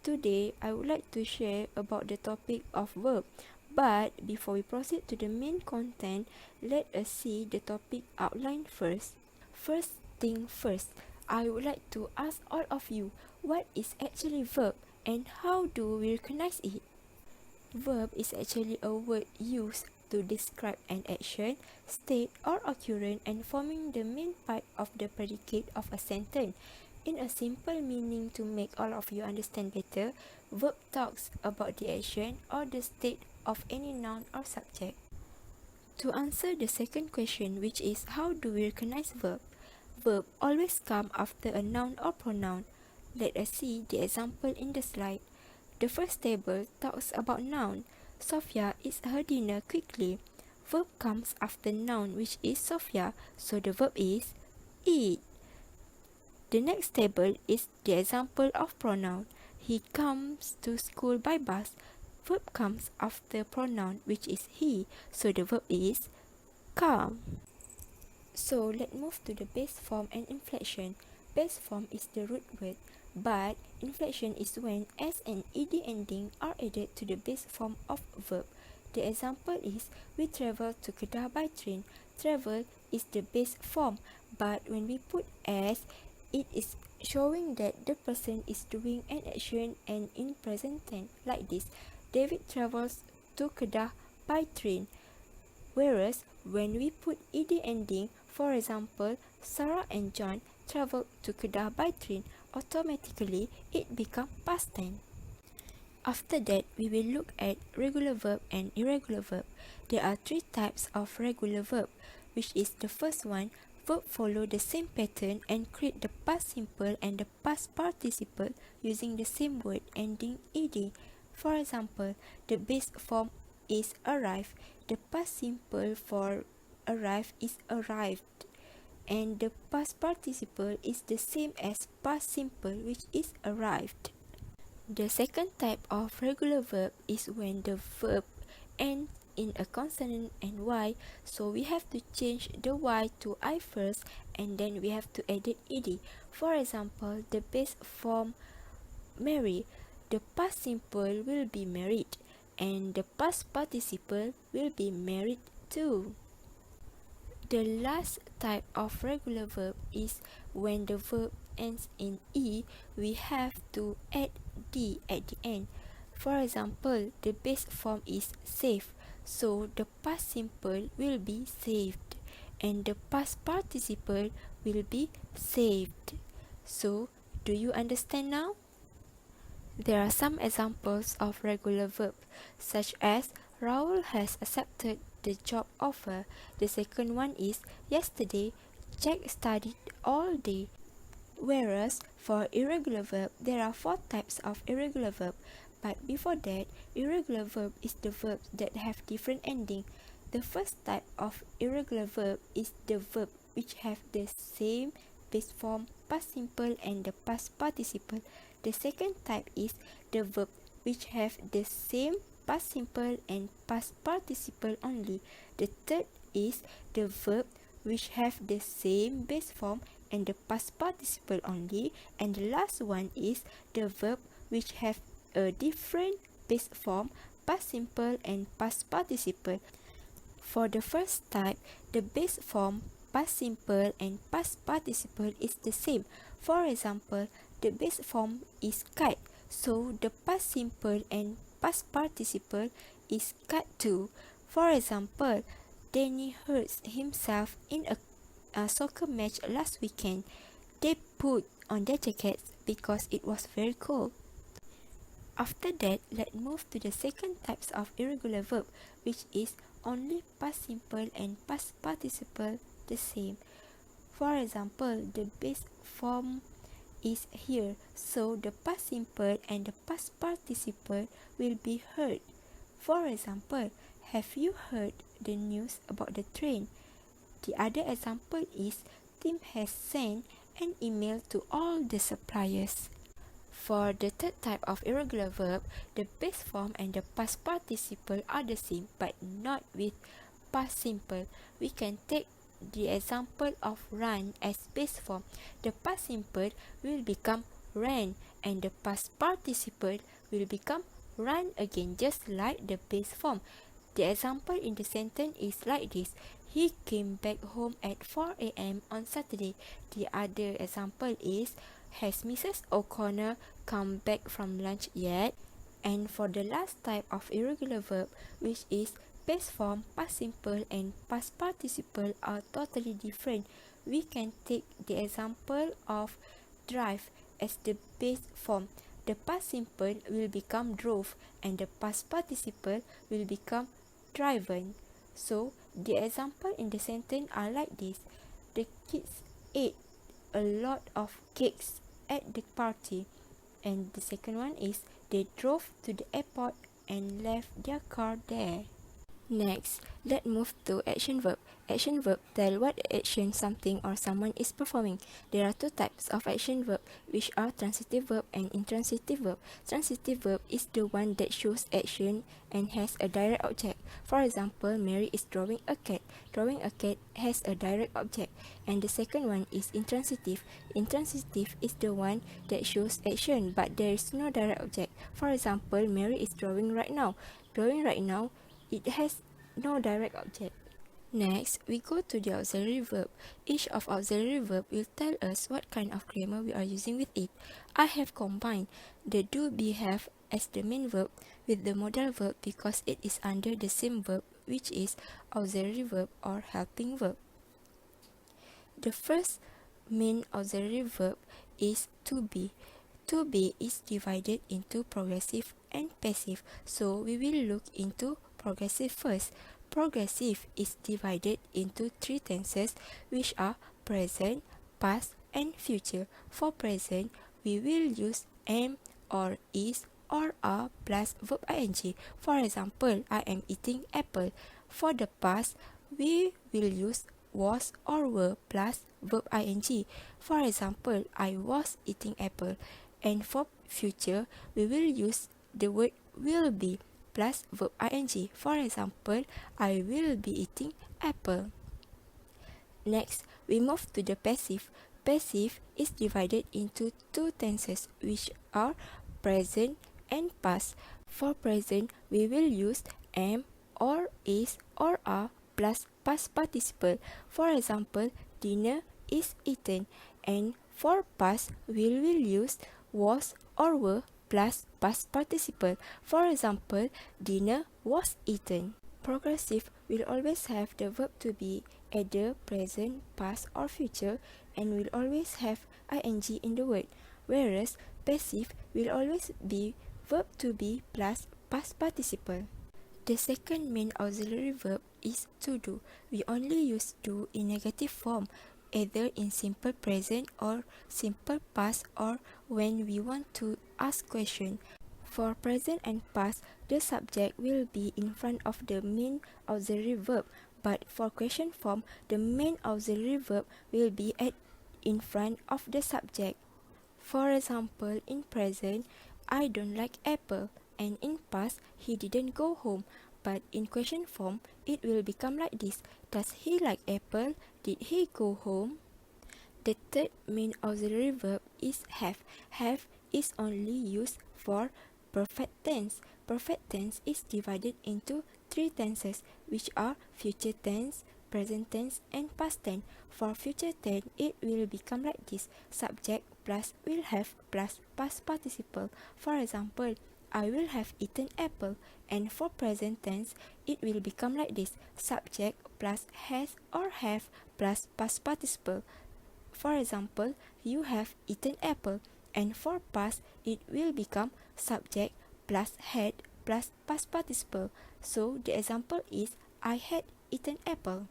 Today, I would like to share about the topic of verb. But before we proceed to the main content, let us see the topic outline first. First thing first, I would like to ask all of you, what is actually verb and how do we recognize it? Verb is actually a word used to describe an action, state or occurrence and forming the main part of the predicate of a sentence. In a simple meaning to make all of you understand better, verb talks about the action or the state of any noun or subject. To answer the second question, which is how do we recognize verb? Verb always come after a noun or pronoun. Let us see the example in the slide. The first table talks about noun. Sophia eats her dinner quickly. Verb comes after noun, which is Sophia, so the verb is eat. The next table is the example of pronoun. He comes to school by bus. Verb comes after pronoun, which is he, so the verb is come. So let's move to the base form and inflection. Base form is the root word, but inflection is when s and ed ending are added to the base form of verb. The example is we travel to Kedah by train. Travel is the base form, but when we put s, it is showing that the person is doing an action and in present tense, like this. David travels to Kedah by train. Whereas when we put ed ending, for example, Sarah and John traveled to Kedah by train, automatically it becomes past tense. After that, we will look at regular verb and irregular verb. There are three types of regular verb, which is the first one, verb follow the same pattern and create the past simple and the past participle using the same word ending ed. For example, the base form is arrive. The past simple for arrive is arrived, and the past participle is the same as past simple, which is arrived. The second type of regular verb is when the verb ends in a consonant and y, so we have to change the y to I first and then we have to edit ed. For example, the base form marry, the past simple will be married and the past participle will be married too. The last type of regular verb is when the verb ends in e, we have to add d at the end. For example, the base form is save, so the past simple will be saved and the past participle will be saved. So, do you understand now? There are some examples of regular verb, such as Raul has accepted the job offer. The second one is yesterday, Jack studied all day. Whereas for irregular verb, there are four types of irregular verb. But before that, irregular verb is the verbs that have different ending. The first type of irregular verb is the verb which have the same base form, past simple and the past participle. The second type is the verb which have the same past simple and past participle only. The third is the verb which have the same base form and the past participle only. And the last one is the verb which have a different base form, past simple and past participle. For the first type, the base form, past simple and past participle is the same. For example, the base form is kite, so the past simple and past participle is kite too. For example, Danny hurt himself in a soccer match last weekend. They put on their jackets because it was very cold. After that, let's move to the second types of irregular verb, which is only past simple and past participle the same. For example, the base form is here, so the past simple and the past participle will be heard. For example, have you heard the news about the train? The other example is Tim has sent an email to all the suppliers. For the third type of irregular verb, the base form and the past participle are the same but not with past simple. We can take the example of run as base form. The past simple will become ran and the past participle will become run again, just like the base form. The example in the sentence is like this. He came back home at 4 a.m. on Saturday. The other example is, has Mrs. O'Connor come back from lunch yet? And for the last type of irregular verb, which is past form, past simple and past participle are totally different. We can take the example of drive as the base form. The past simple will become drove and the past participle will become driven. So, the example in the sentence are like this. The kids ate a lot of cakes at the party. And the second one is, they drove to the airport and left their car there. Next, let's move to action verb. Action verb tell what action something or someone is performing. There are two types of action verb, which are transitive verb and intransitive verb. Transitive verb is the one that shows action and has a direct object. For example, Mary is drawing a cat. Drawing a cat has a direct object. And the second one is intransitive. Intransitive is the one that shows action but there is no direct object. For example, Mary is drawing right now. Drawing right now, it has no direct object. Next, we go to the auxiliary verb. Each of auxiliary verb will tell us what kind of grammar we are using with it. I have combined the do be have as the main verb with the modal verb because it is under the same verb, which is auxiliary verb or helping verb. The first main auxiliary verb is to be. To be is divided into progressive and passive, so we will look into progressive first. Progressive is divided into three tenses, which are present, past, and future. For present, we will use am or is or are plus verb ing. For example, I am eating apple. For the past, we will use was or were plus verb ing. For example, I was eating apple. And for future, we will use the word will be plus verb ing. For example, I will be eating apple. Next, we move to the passive. Passive is divided into two tenses, which are present and past. For present, we will use am or is or are plus past participle. For example, dinner is eaten. And for past, we will use was or were plus past participle. For example, dinner was eaten. Progressive will always have the verb to be either present, past or future and will always have ing in the word, whereas passive will always be verb to be plus past participle. The second main auxiliary verb is to do. We only use do in negative form, either in simple present or simple past or when we want to ask question. For present and past, the subject will be in front of the main auxiliary verb, but for question form, the main auxiliary verb will be in front of the subject. For example, in present, I don't like apple, and in past, he didn't go home. But in question form, it will become like this. Does he like apple? Did he go home? The third main auxiliary verb is have. Have is only used for perfect tense. Perfect tense is divided into three tenses, which are future tense, present tense, and past tense. For future tense, it will become like this. Subject plus will have plus past participle. For example, I will have eaten apple. And for present tense, it will become like this. Subject plus has or have plus past participle. For example, you have eaten apple. And for past, it will become subject plus had plus past participle. So the example is I had eaten apple.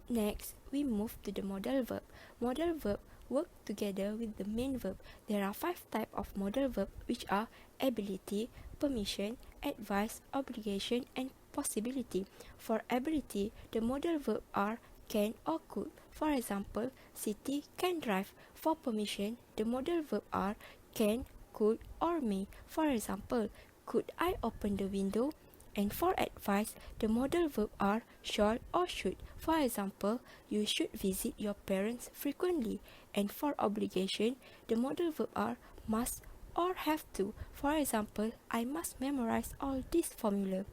Next, we move to the modal verb. Modal verb work together with the main verb. There are 5 types of modal verb, which are ability, permission, advice, obligation, and possibility. For ability, the modal verb are can or could. For example, Siti can drive. For permission, the modal verb are can, could, or may. For example, could I open the window? And for advice, the modal verb are shall or should. For example, you should visit your parents frequently. And for obligation, the modal verb are must or have to. For example, I must memorize all this formula.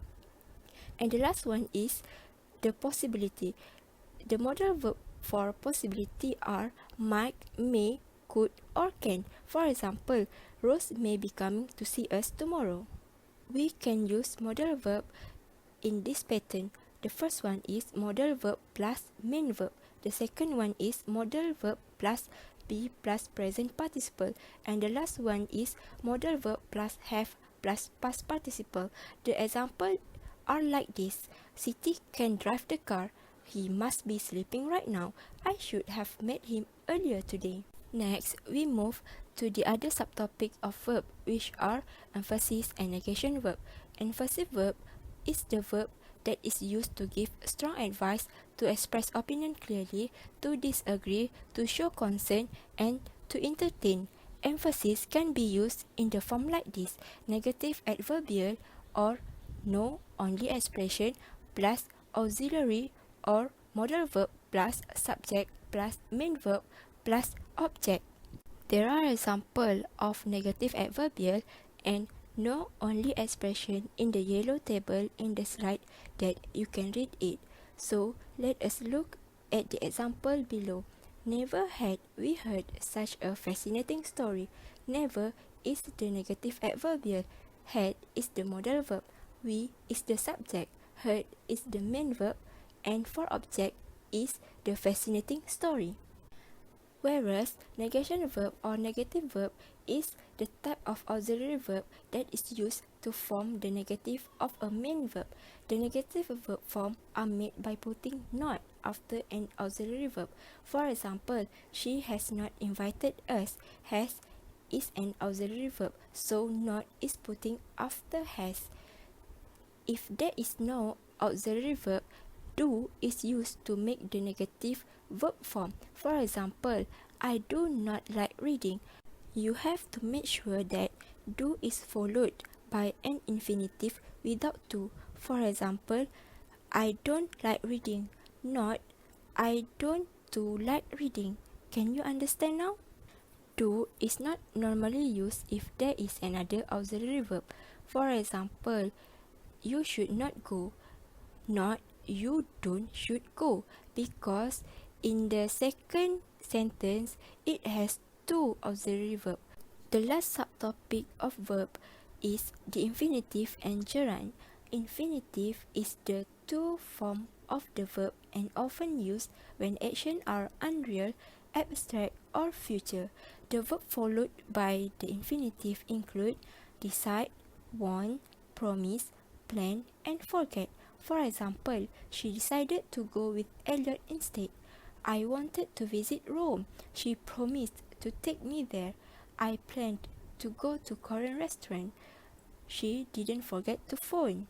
And the last one is the possibility. The modal verb for possibility are might, may, could, or can. For example, Rose may be coming to see us tomorrow. We can use modal verb in this pattern. The first one is modal verb plus main verb. The second one is modal verb plus be plus present participle. And the last one is modal verb plus have plus past participle. The example are like this. Siti can drive the car. He must be sleeping right now. I should have met him earlier today. Next, we move to the other subtopic of verb, which are emphasis and negation verb. Emphasis verb is the verb that is used to give strong advice, to express opinion clearly, to disagree, to show concern, and to entertain. Emphasis can be used in the form like this: negative adverbial or no only expression plus auxiliary or modal verb plus subject plus main verb plus object. There are examples of negative adverbial and no only expression in the yellow table in the slide that you can read it. So let us look at the example below. Never had we heard such a fascinating story. Never is the negative adverbial. Had is the modal verb. We is the subject. Heard is the main verb. And for object is the fascinating story. Whereas negation verb or negative verb is the type of auxiliary verb that is used to form the negative of a main verb. The negative verb form are made by putting not after an auxiliary verb. For example, she has not invited us. Has is an auxiliary verb, so not is putting after has. If there is no auxiliary verb, do is used to make the negative verb form. For example, I do not like reading. You have to make sure that do is followed by an infinitive without to. For example, I don't like reading, not I don't to like reading. Can you understand now? Do is not normally used if there is another auxiliary verb. For example, you should not go, not you don't should go, because in the second sentence it has two auxiliary verbs. The last subtopic of verb is the infinitive and gerund. Infinitive is the two form of the verb and often used when actions are unreal, abstract, or future. The verb followed by the infinitive include decide, want, promise, plan, and forget. For example, she decided to go with Elliot instead. I wanted to visit Rome. She promised to take me there. I planned to go to Korean restaurant. She didn't forget to phone.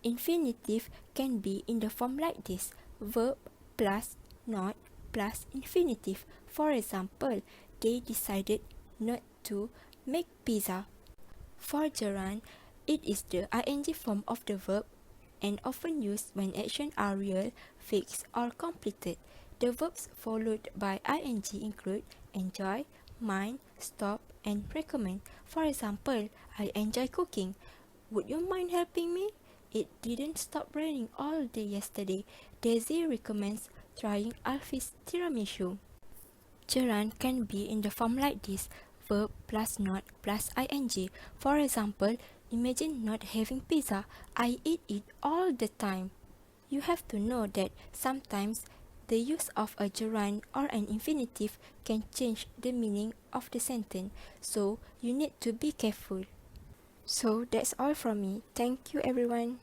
Infinitive can be in the form like this: verb plus not plus infinitive. For example, they decided not to make pizza. For gerund, it is the ing form of the verb and often used when actions are real, fixed, or completed. The verbs followed by ing include enjoy, mind, stop, and recommend. For example, I enjoy cooking. Would you mind helping me? It didn't stop raining all day yesterday. Daisy recommends trying Alfie's tiramisu. Gerund can be in the form like this: verb plus not plus ing. For example, imagine not having pizza. I eat it all the time. You have to know that sometimes the use of a gerund or an infinitive can change the meaning of the sentence, so you need to be careful. So that's all from me. Thank you everyone.